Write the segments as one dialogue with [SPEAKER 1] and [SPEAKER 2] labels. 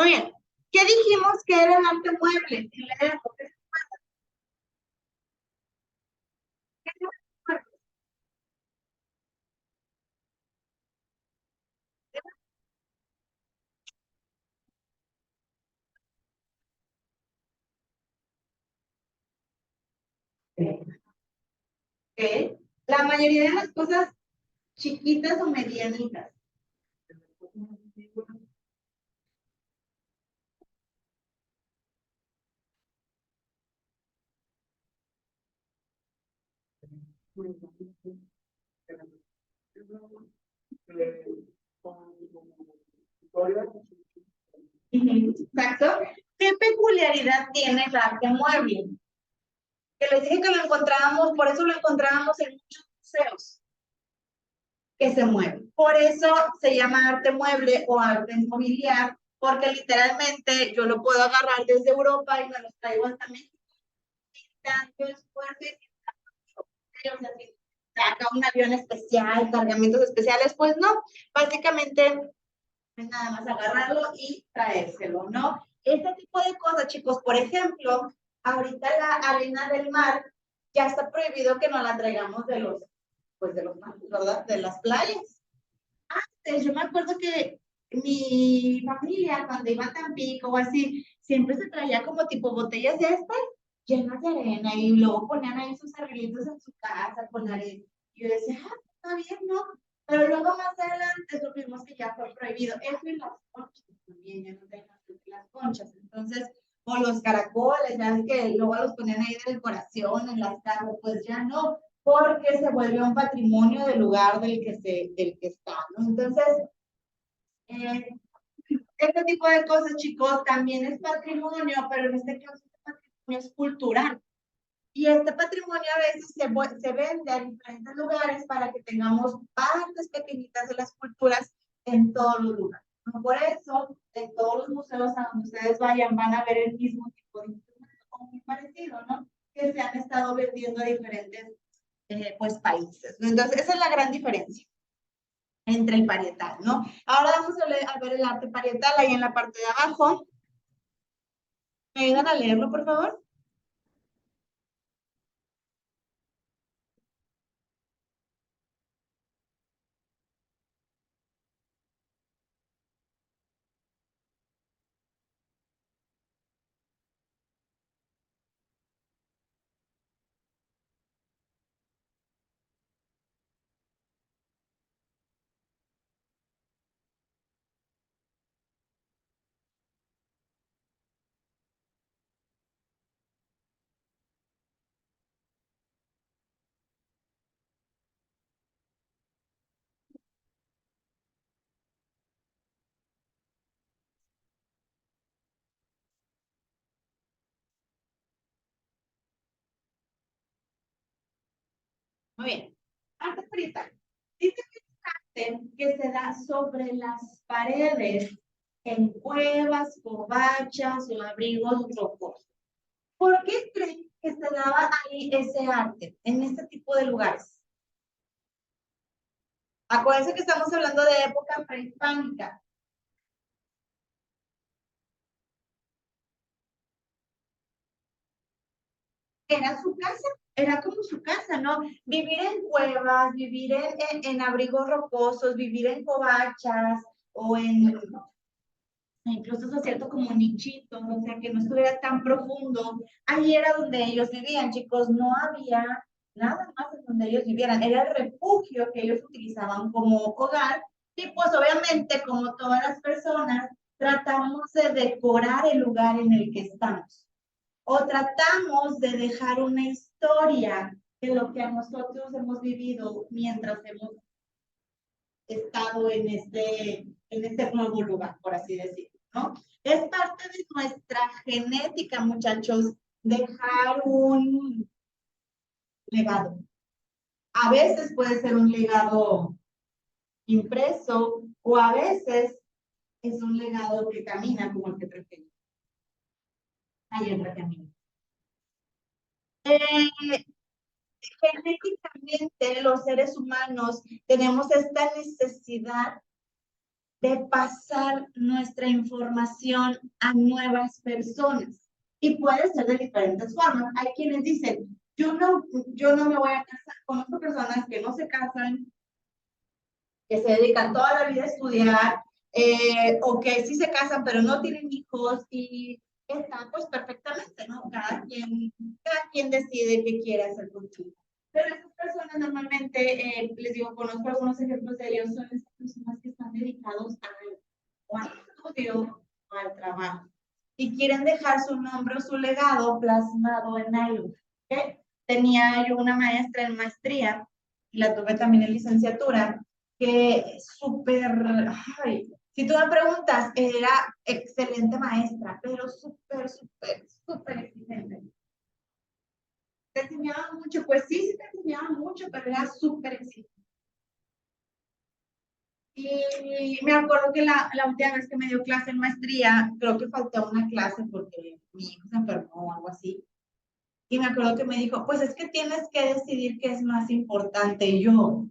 [SPEAKER 1] Muy bien. ¿Qué dijimos que era el arte mueble? ¿Qué? La mayoría de las cosas chiquitas o medianitas. Ujú, exacto. ¿Qué peculiaridad tiene el arte mueble? Que les dije que lo encontrábamos, por eso lo encontrábamos en muchos museos que se mueven. Por eso se llama arte mueble o arte mobiliar, porque literalmente yo lo puedo agarrar desde Europa y me lo traigo hasta México. Tanto esfuerzo y o sea, si saca un avión especial, cargamentos especiales, pues no, básicamente es nada más agarrarlo y traérselo, ¿no? Este tipo de cosas, chicos, por ejemplo, ahorita la arena del mar ya está prohibido que nos la traigamos de los, pues de los mares, ¿verdad? De las playas. Antes, yo me acuerdo que mi familia, cuando iba a Tampico o así, siempre se traía como tipo botellas de estas llenas de arena y luego ponían ahí sus arreglitos en su casa con arena. Y yo decía, ah, está bien, ¿no? Pero luego más adelante supimos que ya fue prohibido. Eso y las conchas también, ya no dejan las conchas. Entonces, o los caracoles, ya ves que luego los ponían ahí de decoración en las casas, pues ya no, porque se vuelve un patrimonio del lugar del que está, ¿no? Entonces, eh, este tipo de cosas, chicos, también es patrimonio, pero en este caso este patrimonio es cultural. Y este patrimonio a veces se vende a diferentes lugares para que tengamos partes pequeñitas de las culturas en todos los lugares. ¿No? Por eso, en todos los museos a donde ustedes vayan, van a ver el mismo tipo de instrumento, o muy parecido, ¿no? Que se han estado vendiendo a diferentes pues, países. Entonces, esa es la gran diferencia entre el parietal, ¿no? Ahora vamos a ver el arte parietal ahí en la parte de abajo. ¿Me ayudan a leerlo, por favor? Muy bien. Arte parietal. Dice que es arte que se da sobre las paredes en cuevas, covachas o abrigos rocosos. ¿Por qué creen que se daba ahí ese arte, en este tipo de lugares? Acuérdense que estamos hablando de época prehispánica. Era su casa, era como su casa, ¿no? Vivir en cuevas, vivir en abrigos rocosos, vivir en covachas o en incluso es cierto como nichitos, o sea, que no estuviera tan profundo. Ahí era donde ellos vivían, chicos, no había nada más en donde ellos vivieran, era el refugio que ellos utilizaban como hogar y pues obviamente como todas las personas tratamos de decorar el lugar en el que estamos o tratamos de dejar una historia de lo que nosotros hemos vivido mientras hemos estado en este nuevo lugar, por así decirlo, ¿no? Es parte de nuestra genética, muchachos, dejar un legado. A veces puede ser un legado impreso o a veces es un legado que camina como el que traje. Ahí entra camino. Eh, Genéticamente los seres humanos tenemos esta necesidad de pasar nuestra información a nuevas personas. Y puede ser de diferentes formas. Hay quienes dicen, yo no me voy a casar. Conozco personas que no se casan, que se dedican toda la vida a estudiar, o que sí se casan pero no tienen hijos, y está pues perfectamente, ¿no? Cada quien decide qué quiere hacer con su vida. Pero esas personas normalmente, les digo, conozco algunos ejemplos de ellos, son esas personas que están dedicados al estudio o al trabajo y quieren dejar su nombre o su legado plasmado en algo. ¿Okay? Tenía yo una maestra en maestría, y la tuve también en licenciatura, que súper, si tú me preguntas, era excelente maestra, pero súper exigente. Te enseñaba mucho, pues sí te enseñaba mucho, pero era súper exigente. Y me acuerdo que la última vez que me dio clase en maestría, creo que faltó una clase porque mi hijo se enfermó o algo así. Y me acuerdo que me dijo, pues es que tienes que decidir qué es más importante. Y yo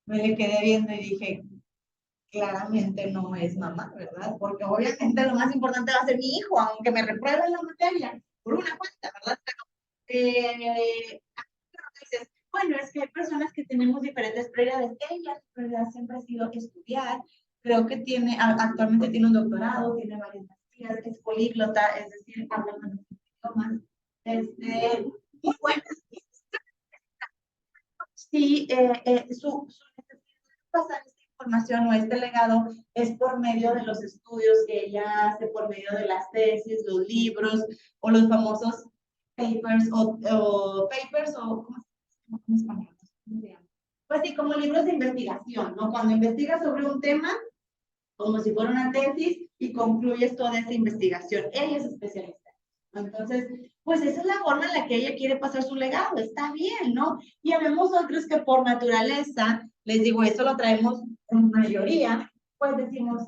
[SPEAKER 1] me le quedé viendo y dije, claramente no es mamá, ¿verdad? Porque obviamente lo más importante va a ser mi hijo, aunque me repruebe la materia por una cuenta, ¿verdad? Dices, bueno, es que hay personas que tenemos diferentes prioridades. Ella, su prioridad siempre ha sido estudiar. Creo que actualmente tiene un doctorado, tiene varias maestrías, es políglota, es decir, habla más de idiomas. Muy buena. Sí, su necesidad de pasar esta información o este legado es por medio de los estudios que ella hace, por medio de las tesis, los libros o los famosos papers o papers o ¿cómo se llama en español? Pues sí, como libros de investigación, ¿no? Cuando investigas sobre un tema, como si fuera una tesis, y concluyes toda esa investigación. Ella es especialista. Entonces, pues esa es la forma en la que ella quiere pasar su legado. Está bien, ¿no? Y habemos otros que por naturaleza, les digo, eso lo traemos en mayoría, pues decimos,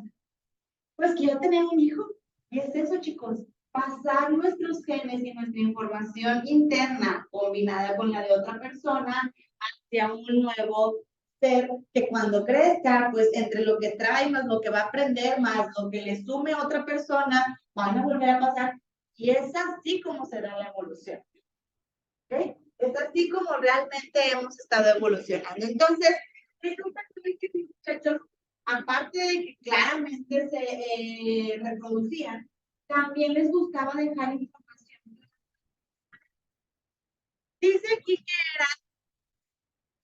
[SPEAKER 1] pues quiero tener un hijo. Y es eso, chicos, pasar nuestros genes y nuestra información interna combinada con la de otra persona hacia un nuevo ser que cuando crezca, pues entre lo que trae más lo que va a aprender más lo que le sume a otra persona, van a volver a pasar. Y es así como se da la evolución. ¿Okay? Es así como realmente hemos estado evolucionando. Entonces, resulta que mis muchachos, aparte de que claramente se reproducían, también les gustaba dejar información. Dice aquí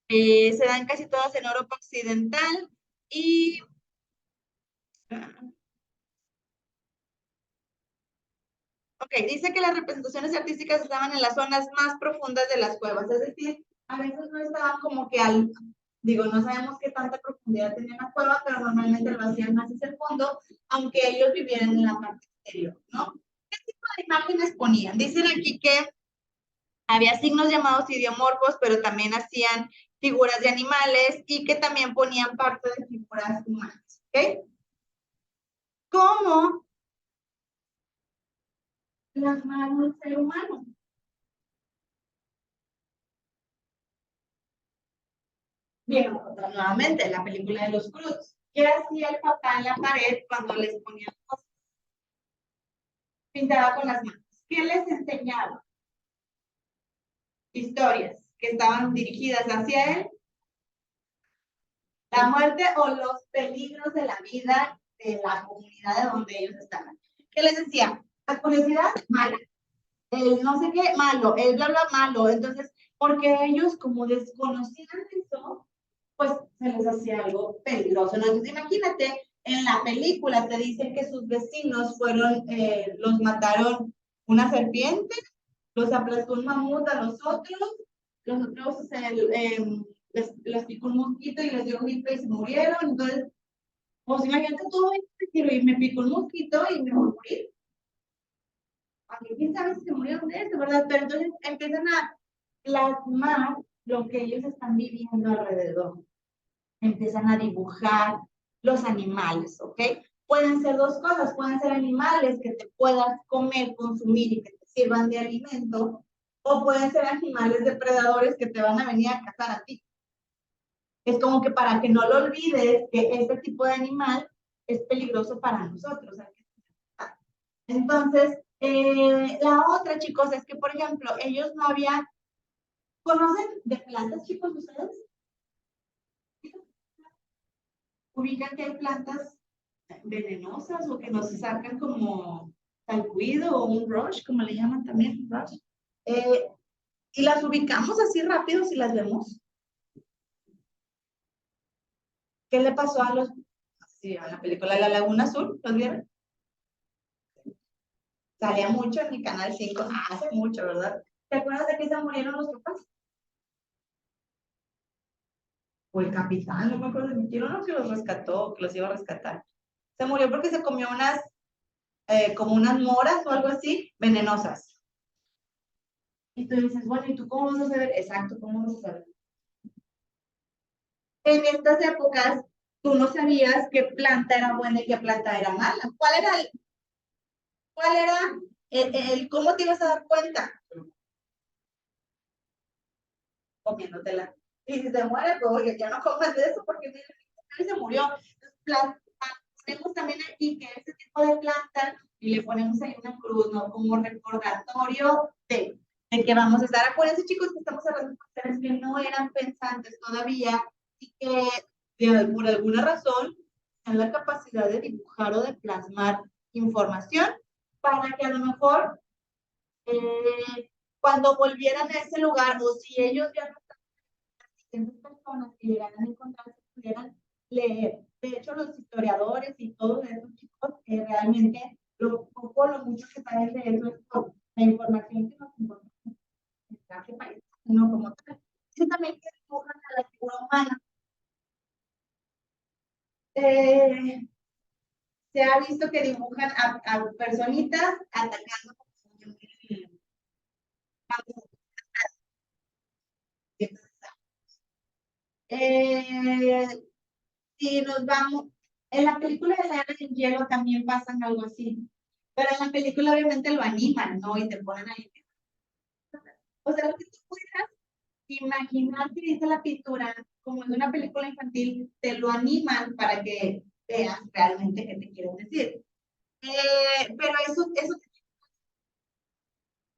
[SPEAKER 1] que se dan casi todas en Europa Occidental y dice que las representaciones artísticas estaban en las zonas más profundas de las cuevas, es decir, a veces no estaban como que no sabemos qué tanta profundidad tenía la cueva, pero normalmente lo hacían más hacia el fondo, aunque ellos vivieran en la parte exterior, ¿no? ¿Qué tipo de imágenes ponían? Dicen aquí que había signos llamados idiomorfos, pero también hacían figuras de animales y que también ponían parte de figuras humanas, ¿ok? ¿Cómo plasmar un ser humano? Bien, nuevamente, la película de los Cruz. ¿Qué hacía el papá en la pared cuando les ponía cosas? Pintaba con las manos. ¿Qué les enseñaba? Historias que estaban dirigidas hacia él, la muerte o los peligros de la vida de la comunidad de donde ellos estaban. ¿Qué les decía? La curiosidad, mala. El no sé qué, malo. El bla, bla, malo. Entonces, porque ellos como desconocían eso, pues se les hacía algo peligroso, ¿no? Entonces imagínate, en la película te dicen que sus vecinos los mataron una serpiente, los aplastó un mamut a los otros les picó un mosquito y les dio gripe y se murieron, entonces, pues imagínate todo esto, y me picó un mosquito y me voy a morir. A mí quién sabe si se murieron de eso, ¿verdad? Pero entonces empiezan a plasmar lo que ellos están viviendo alrededor, empiezan a dibujar los animales, ¿ok? Pueden ser dos cosas, pueden ser animales que te puedas comer, consumir y que te sirvan de alimento, o pueden ser animales depredadores que te van a venir a cazar a ti. Es como que para que no lo olvides que este tipo de animal es peligroso para nosotros. Entonces, la otra, chicos, es que, por ejemplo, ellos no habían, ¿conocen de plantas, chicos, ustedes? Ubican que hay plantas venenosas o que nos sacan como talcuido o un rush, como le llaman también, rush. Y las ubicamos así rápido si las vemos. ¿Qué le pasó a los, sí, a la película La Laguna Azul? ¿Los vieron? Salía mucho en mi canal 5, hace mucho, ¿verdad? ¿Te acuerdas de que se murieron los papás? O el capitán, no me acuerdo, de uno que los rescató, que los iba a rescatar. Se murió porque se comió unas, como unas moras o algo así, venenosas. Y tú dices, bueno, ¿y tú cómo vas a saber? Exacto, ¿cómo vas a saber? En estas épocas, tú no sabías qué planta era buena y qué planta era mala. Cuál era cómo te ibas a dar cuenta? Comiéndotela. Y si se muere, pues oye, ya no comas de eso porque se murió. Entonces, tenemos también aquí que ese tipo de planta y le ponemos ahí una cruz, ¿no? Como recordatorio de que vamos a estar. Acuérdense, chicos, que estamos hablando de mujeres que no eran pensantes todavía y que por alguna razón tienen la capacidad de dibujar o de plasmar información para que a lo mejor cuando volvieran a ese lugar o si ellos ya no estas personas que llegaran a encontrarse pudieran leer. De hecho, los historiadores y todos esos chicos realmente lo poco, lo mucho que saben de eso es por la información que nos encontramos en este país, no como tal. Y también que dibujan a la figura humana. Se ha visto que dibujan a personitas atacando. Eh, si nos vamos, en la película de la Era del Hielo también pasan algo así, pero en la película obviamente lo animan, ¿no? Y te ponen ahí. O sea, lo que tú puedas imaginar que dice la pintura, como en una película infantil, te lo animan para que veas realmente qué te quieren decir. Pero eso,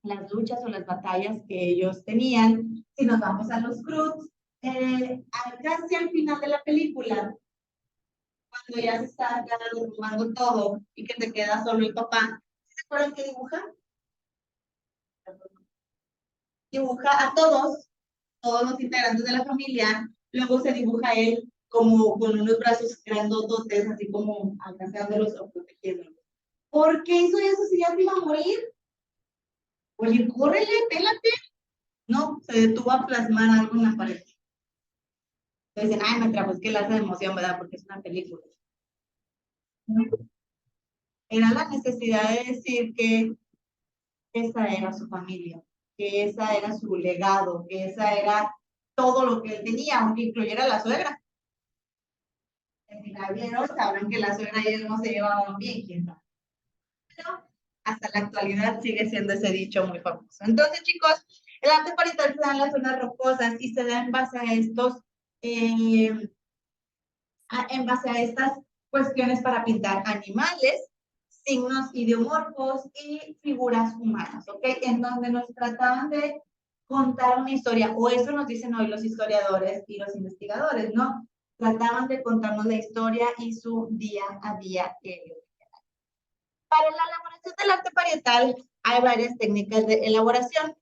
[SPEAKER 1] las luchas o las batallas que ellos tenían, si nos vamos a los Cruz, casi al final de la película, cuando ya se está derrumbando todo y que te queda solo el papá. ¿Se acuerdan que dibuja? Dibuja a todos los integrantes de la familia, luego se dibuja a él como con unos brazos grandototes, así como alcanzándolos o protegiéndolos. ¿Por qué hizo eso si ya se iba a morir? Oye, córrele, pélate. No, se detuvo a plasmar algo en la pared. Entonces dicen, ay, me trajo, es que le hace de emoción, ¿verdad? Porque es una película. Era la necesidad de decir que esa era su familia, que esa era su legado, que esa era todo lo que él tenía, aunque incluyera la suegra. Si la vieron, sabrán que la suegra y él no se llevaban bien, quién sabe. Pero hasta la actualidad sigue siendo ese dicho muy famoso. Entonces, chicos, el arte parital se da en las zonas rocosas y se da en base a en base a estas cuestiones para pintar animales, signos idiomorfos y figuras humanas, ¿ok? En donde nos trataban de contar una historia, o eso nos dicen hoy los historiadores y los investigadores, ¿no? Trataban de contarnos la historia y su día a día. Para la elaboración del arte parietal hay varias técnicas de elaboración.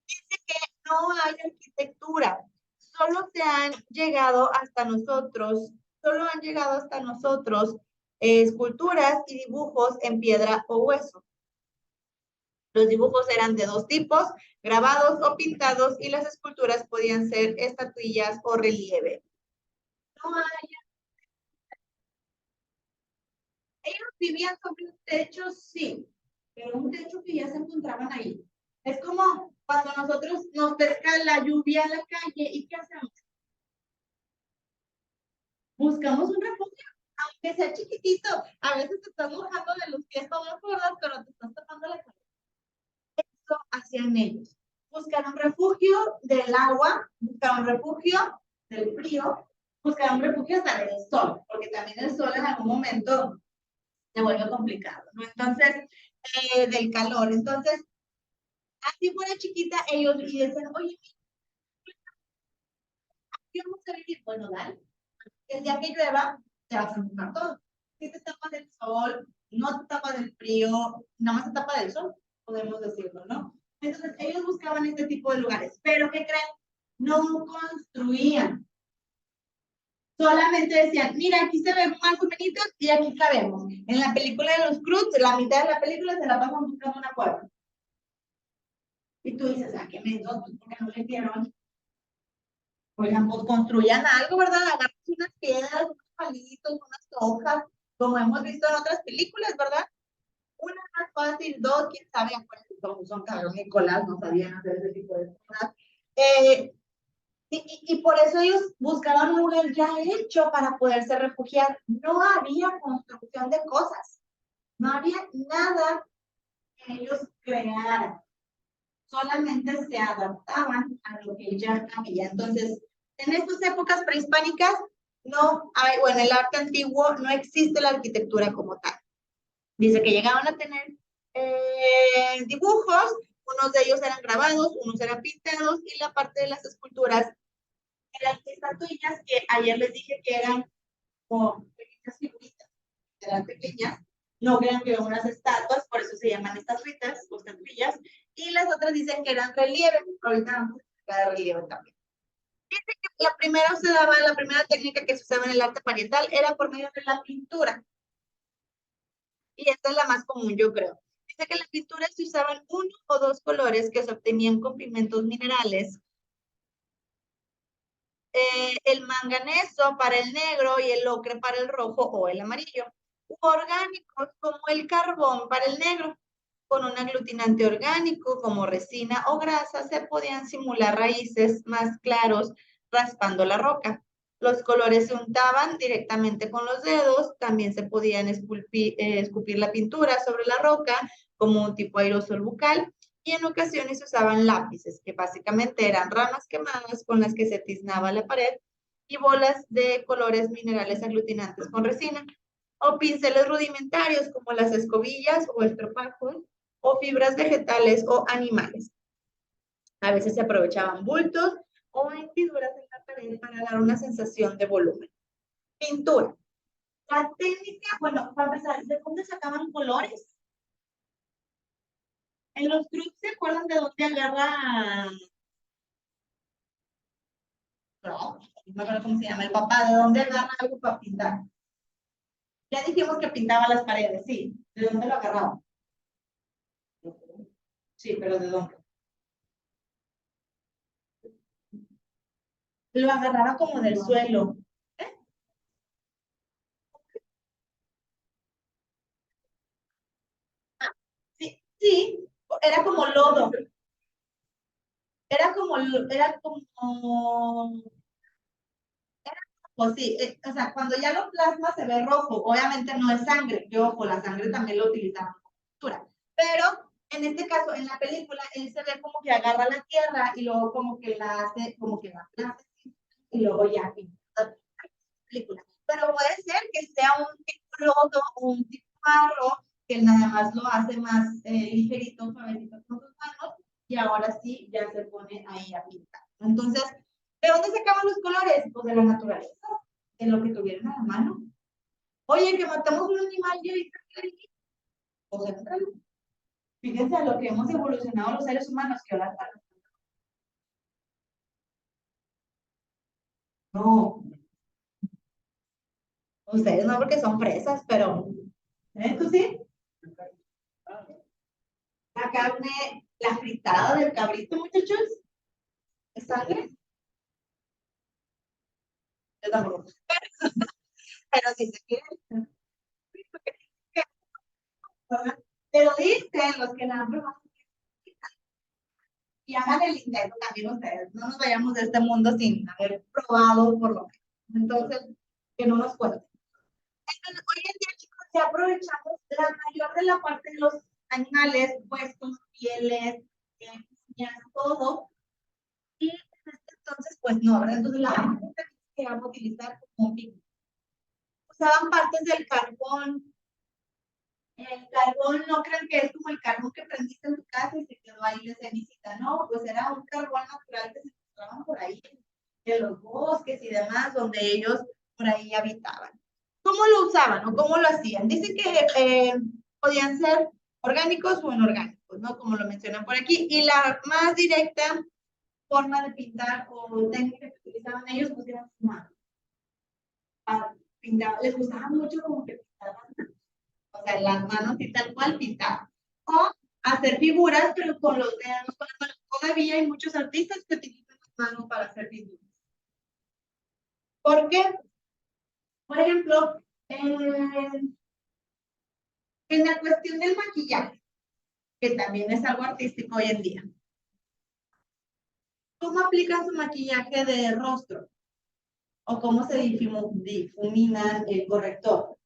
[SPEAKER 1] Dice que no hay arquitectura, solo se han llegado hasta nosotros, solo han llegado hasta nosotros esculturas y dibujos en piedra o hueso. Los dibujos eran de dos tipos, grabados o pintados, y las esculturas podían ser estatuillas o relieve. No hay... Ellos vivían sobre un techo, sí, pero un techo que ya se encontraban ahí. Es como cuando nosotros nos pesca la lluvia en la calle, ¿y qué hacemos? Buscamos un refugio, aunque sea chiquitito. A veces te estás mojando de los pies todas horas, pero te estás tapando la cabeza. Eso hacían ellos. Buscar un refugio del agua, buscar un refugio del frío buscar un refugio hasta del sol, porque también el sol en algún momento se vuelve complicado, ¿no? Entonces, del calor. Entonces, así fuera chiquita, ellos y decían, oye, ¿qué vamos a vivir? Bueno, dale. El día que llueva, te vas a mojar todo. Si te tapas del sol, no te tapas del frío, nada más te tapa del sol, podemos decirlo, ¿no? Entonces, ellos buscaban este tipo de lugares. Pero, ¿qué creen? No construían. Solamente decían, mira, aquí se ven más o menos y aquí cabemos. En la película de los Cruz, la mitad de la película se la pasan buscando una cueva. Y tú dices, ¿a qué menos? ¿Por qué no le dieron? Oigan, pues construyan algo, ¿verdad? Agarren unas piedras, unos palitos, unas hojas, como hemos visto en otras películas, ¿verdad? Una más fácil, dos, quién sabe, acuérdense, son cavernícolas, no sabían hacer ese tipo de cosas. Eh, y por eso ellos buscaban un lugar ya hecho para poderse refugiar. No había construcción de cosas, no había nada que ellos crearan, solamente se adaptaban a lo que ya había. Entonces, en estas épocas prehispánicas, no hay, o en el arte antiguo, no existe la arquitectura como tal. Dice que llegaban a tener dibujos, unos de ellos eran grabados, unos eran pintados, y la parte de las esculturas eran estatuillas que ayer les dije que eran como pequeñas figuritas, eran pequeñas, no crean que eran unas estatuas, por eso se llaman estatuitas o estatuillas, y las otras dicen que eran relieve, ahorita vamos a explicar de relieve también. Dice que la primera técnica que se usaba en el arte parietal era por medio de la pintura, y esta es la más común, yo creo. Dice que en la pintura se usaban uno o dos colores que se obtenían con pigmentos minerales, el manganeso para el negro y el ocre para el rojo o el amarillo, u orgánicos como el carbón para el negro. Con un aglutinante orgánico como resina o grasa se podían simular raíces más claros raspando la roca. Los colores se untaban directamente con los dedos, también se podían escupir la pintura sobre la roca como un tipo aerosol bucal, y en ocasiones se usaban lápices, que básicamente eran ramas quemadas con las que se tiznaba la pared, y bolas de colores minerales aglutinantes con resina, o pinceles rudimentarios como las escobillas o estropajos, o fibras vegetales o animales. A veces se aprovechaban bultos o hendiduras en la pared para dar una sensación de volumen. Pintura. La técnica, bueno, para empezar, ¿de dónde sacaban colores? En los Cruz, ¿se acuerdan de dónde agarra? No, no me acuerdo cómo se llama, el papá, ¿de dónde agarra algo para pintar? Ya dijimos que pintaba las paredes, sí. ¿De dónde lo agarraba? Sí, pero ¿de dónde? Lo agarraba como del suelo. Sí, sí, era como lodo. Era como, pues sí, o sea, cuando ya lo plasma se ve rojo, obviamente no es sangre, que ojo, la sangre también lo utilizaban como pintura, pero en este caso, en la película, él se ve como que agarra la tierra y luego como que la hace, como que la aplasta y luego ya pinta la película. Pero puede ser que sea un tipo lodo o un tipo barro, que nada más lo hace más ligerito, suavecito con sus manos, y ahora sí ya se pone ahí a pintar. Entonces, ¿de dónde sacaban los colores? Pues de la naturaleza, de lo que tuvieran a la mano. Oye, que matamos un animal y ahorita pues fíjense a lo que hemos evolucionado los seres humanos, que ahora no, ustedes no porque son fresas, pero ¿tú sí? La carne, la fritada del cabrito, muchachos, ¿es sangre? Yo tampoco. Pero si se quieren, pero dicen los que la han probado y hagan el intento también ustedes. No nos vayamos de este mundo sin haber probado por lo menos. Entonces, que no nos cuenten. Entonces, hoy en día, chicos, ya aprovechamos la mayor de la parte de los animales, huesos, pieles, uñas, todo. Y entonces, pues no, ¿verdad? Entonces, la se van a utilizar como un pigmento. Usaban partes del carbón. El carbón, no crean que es como el carbón que prendiste en tu casa y se quedó ahí de cenicita, no, pues era un carbón natural que se encontraban por ahí, en los bosques y demás, donde ellos por ahí habitaban. ¿Cómo lo usaban o cómo lo hacían? Dicen que podían ser orgánicos o inorgánicos, ¿no? Como lo mencionan por aquí. Y la más directa forma de pintar o técnica que utilizaban ellos, pues eran sus manos. Les gustaba mucho como que pintaban, o sea, las manos y tal cual pintar. O hacer figuras, pero con los dedos, con las manos. Todavía hay muchos artistas que utilizan las manos para hacer figuras. ¿Por qué? Por ejemplo, en la cuestión del maquillaje, que también es algo artístico hoy en día. ¿Cómo aplican su maquillaje de rostro? ¿O cómo se difumina el corrector?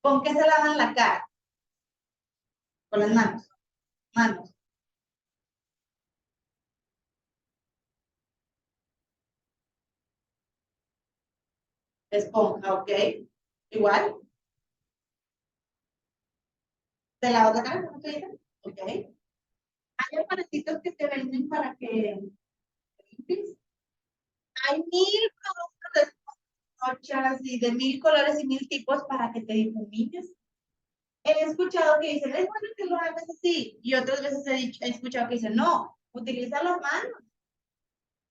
[SPEAKER 1] ¿Con qué se lavan la cara? Con las manos. Manos. Esponja, ¿ok? Igual. ¿Te lavas la cara? ¿Cómo te dicen? ¿Ok? Hay aparatitos que te venden para que limpies. Hay 1000 productos de esponjas y de 1000 colores y 1000 tipos para que te difumines. He escuchado que dicen, es bueno que lo hagas así. Y otras veces he escuchado que dicen, no, utiliza las manos.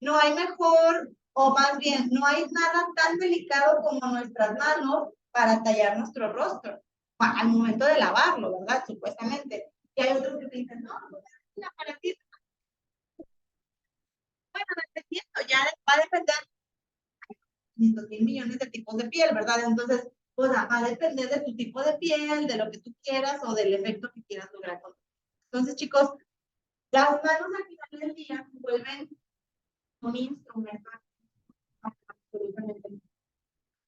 [SPEAKER 1] No hay mejor, o más bien, no hay nada tan delicado como nuestras manos para tallar nuestro rostro. Al momento de lavarlo, ¿verdad? Supuestamente. Y hay otros que te dicen, no, pues para ti. Bueno, dependiendo, ya va a depender de 500,000 millones de tipos de piel, ¿verdad? Entonces, pues va a depender de tu tipo de piel, de lo que tú quieras o del efecto que quieras lograr. Entonces, chicos, las manos al final del día se vuelven un instrumento absolutamente.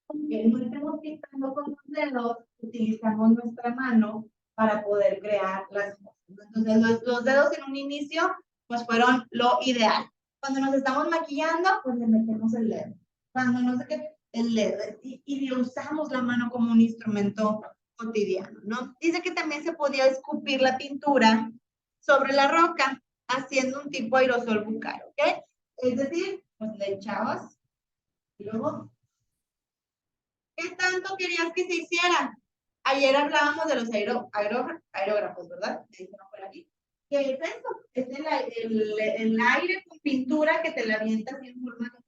[SPEAKER 1] Aunque no estemos pintando con los dedos, utilizamos nuestra mano para poder crear las cosas. Entonces, los dedos en un inicio, pues fueron lo ideal. Cuando nos estamos maquillando, pues le metemos el dedo. Cuando no sé qué, el dedo. Y usamos la mano como un instrumento cotidiano, ¿no? Dice que también se podía escupir la pintura sobre la roca, haciendo un tipo aerosol bucal, ¿ok? Es decir, pues le echabas y luego, ¿qué tanto querías que se hiciera? Ayer hablábamos de los aerógrafos, ¿verdad? Me dijeron por aquí. ¿Qué es eso? Es el aire con pintura que te la avientas en forma de...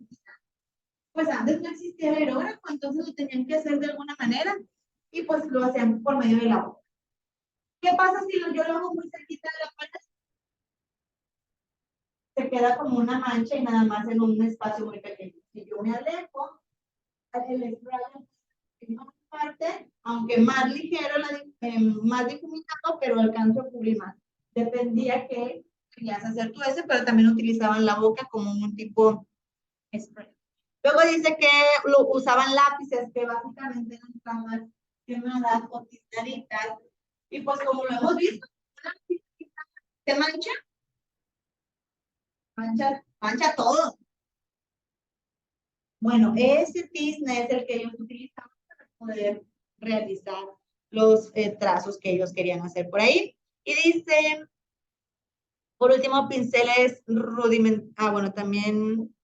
[SPEAKER 1] Pues antes no existía el aerógrafo, entonces lo tenían que hacer de alguna manera y pues lo hacían por medio de la boca. ¿Qué pasa si yo lo hago muy cerquita de la puerta? Se queda como una mancha y nada más en un espacio muy pequeño. Si yo me alejo, el spray en una parte, aunque más ligero, más difuminado, pero alcanzo a cubrir más. Dependía que querías hacer tú ese, pero también utilizaban la boca como un tipo spray. Luego dice que usaban lápices que básicamente eran camas quemadas o pintaditas. Y pues como lo hemos visto, se mancha, mancha todo. Bueno, ese tizne es el que ellos utilizaban para poder realizar los trazos que ellos querían hacer por ahí. Y dice, por último, pinceles rudimentarios. Ah, bueno, también,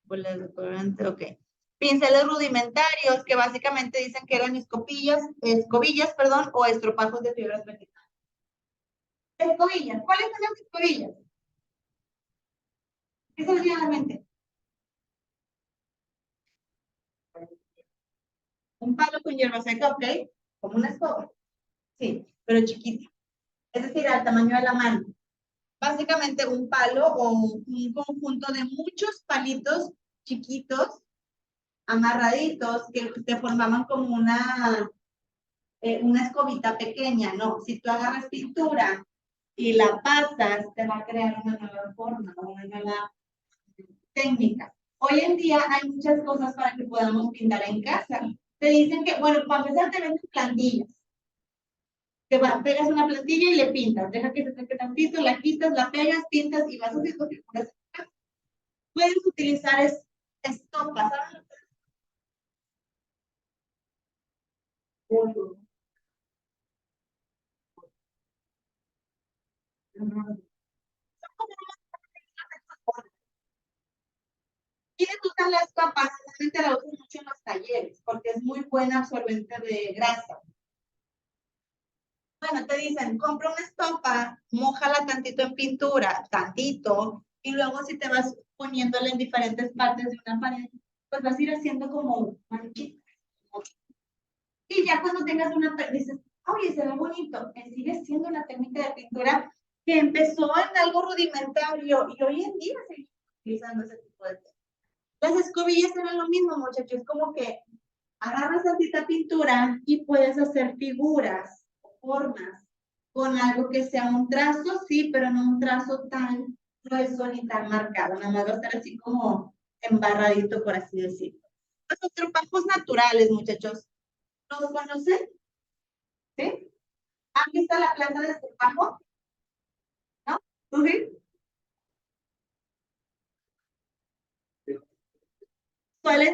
[SPEAKER 1] ok. Pinceles rudimentarios que básicamente dicen que eran escobillas, perdón, o estropajos de fibras vegetales. Escobillas, ¿cuáles son las escobillas? ¿Qué se les viene a la mente? Un palo con hierba seca, ok, como una escoba. Sí, pero chiquita. Es decir, al tamaño de la mano. Básicamente un palo o un conjunto de muchos palitos chiquitos, amarraditos, que te formaban como una escobita pequeña, ¿no? Si tú agarras pintura y la pasas, te va a crear una nueva forma, una nueva técnica. Hoy en día hay muchas cosas para que podamos pintar en casa. Te dicen que, bueno, para empezar te venden plantillas. Que pegas una plantilla y le pintas, deja que se seque tantito, la quitas, la pegas, pintas y vas haciendo figuras. Puedes utilizar estopas, ¿saben? Y usan las papas, normalmente la usan mucho en los talleres, porque es muy buena absorbente de grasa. Bueno, te dicen, compra una estopa, mójala tantito en pintura, tantito, y luego si te vas poniéndole en diferentes partes de una pared, pues vas a ir haciendo como manchitas. Y ya cuando tengas una, dices, oye, se ve bonito, sigue siendo una técnica de pintura que empezó en algo rudimentario y hoy en día seguimos utilizando ese tipo de técnicas. Las escobillas eran lo mismo, muchachos, como que agarras tantita pintura y puedes hacer figuras o formas con algo que sea un trazo, sí, pero no un trazo tan grueso ni tan marcado, nada más va a estar así como embarradito, por así decirlo. Los estropajos naturales, muchachos, ¿los conocen? ¿Sí? ¿Han visto la planta de estropajo? ¿No? ¿Tú sí?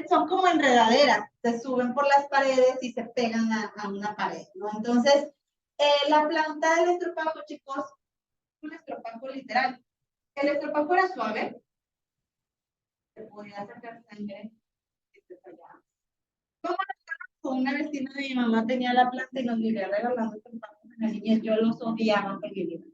[SPEAKER 1] Son como enredaderas, se suben por las paredes y se pegan a una pared, ¿no? Entonces, la planta del estropajo, chicos, es un estropajo literal. El estropajo era suave, se podía sacar sangre y se fallaba. Como una vecina de mi mamá tenía la planta y nos vivía regalando estropajos en la niñez, yo los odiaba con mi vida.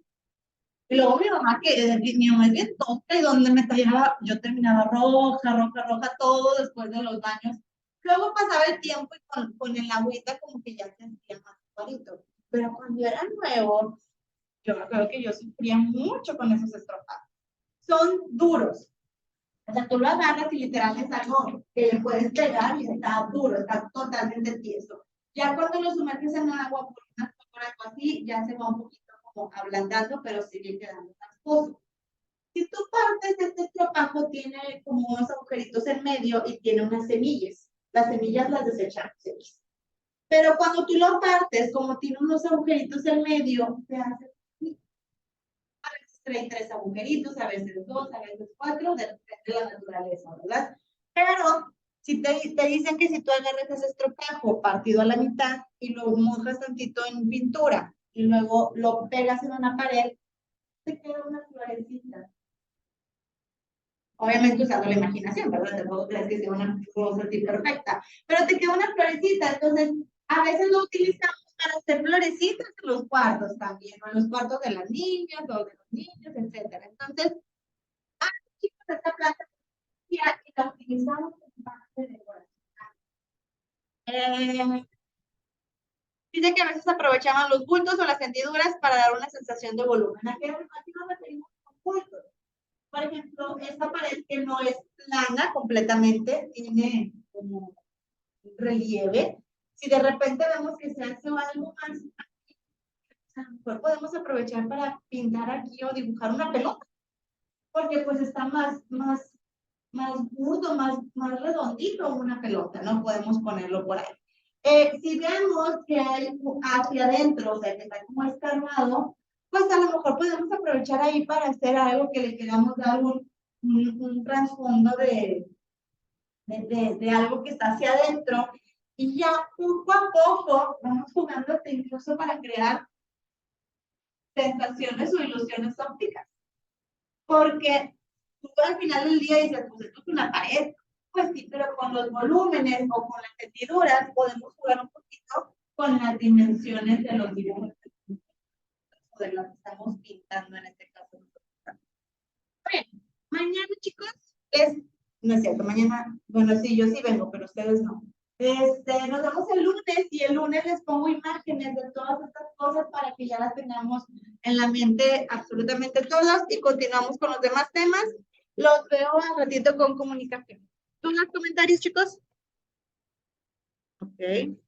[SPEAKER 1] Y luego mi mamá, que mi mamá es bien tonta y donde me tallaba, yo terminaba roja, roja, roja, todo después de los baños. Luego pasaba el tiempo y con el agüita como que ya se sentía más bonito. Pero cuando era nuevo, yo creo que yo sufría mucho con esos estropados. Son duros. O sea, tú lo agarras y literal es algo que le puedes pegar y está duro, está totalmente tieso. Ya cuando lo sumerges en agua por unas horas o así, ya se va un poquito como ablandando, pero sigue quedando casposo. Si tú partes, este estropajo tiene como unos agujeritos en medio y tiene unas semillas. Las semillas las desechamos. Pero cuando tú lo partes, como tiene unos agujeritos en medio, se hace a veces trae 3 agujeritos, a veces 2, a veces 4, depende de la naturaleza, ¿verdad? Pero si te dicen que si tú agarras ese estropajo partido a la mitad y lo mojas tantito en pintura y luego lo pegas en una pared, te queda una florecita. Obviamente usando la imaginación, ¿verdad? Tampoco crees que sea una cosa así perfecta, pero te queda una florecita, entonces a veces lo utilizamos para hacer florecitas en los cuartos también, o en los cuartos de las niñas o de los niños, etcétera. Entonces, chicos, esta planta y la utilizamos en parte de decoración. Dice que a veces aprovechaban los bultos o las hendiduras para dar una sensación de volumen. Aquí nos referimos a bultos. Por ejemplo, esta pared que no es plana completamente, tiene como relieve. Si de repente vemos que se hace algo más, a lo mejor podemos aprovechar para pintar aquí o dibujar una pelota, porque pues está más burdo, más redondito una pelota, ¿no? Podemos ponerlo por ahí. Si vemos que hay hacia adentro, o sea, que está como escarbado, pues a lo mejor podemos aprovechar ahí para hacer algo que le queramos dar un trasfondo de algo que está hacia adentro. Y ya poco a poco vamos jugando incluso para crear sensaciones o ilusiones ópticas. Porque tú al final del día dices, pues esto es una pared. Pues sí, pero con los volúmenes o con las hendiduras podemos jugar un poquito con las dimensiones de los dibujos o de lo que estamos pintando en este caso. Bien, mañana, chicos, no es cierto, mañana, bueno, sí, yo sí vengo, pero ustedes no. Nos vemos el lunes y el lunes les pongo imágenes de todas estas cosas para que ya las tengamos en la mente absolutamente todas y continuamos con los demás temas. Los veo al ratito con comunicación. ¿Tú los comentarios, chicos? Ok.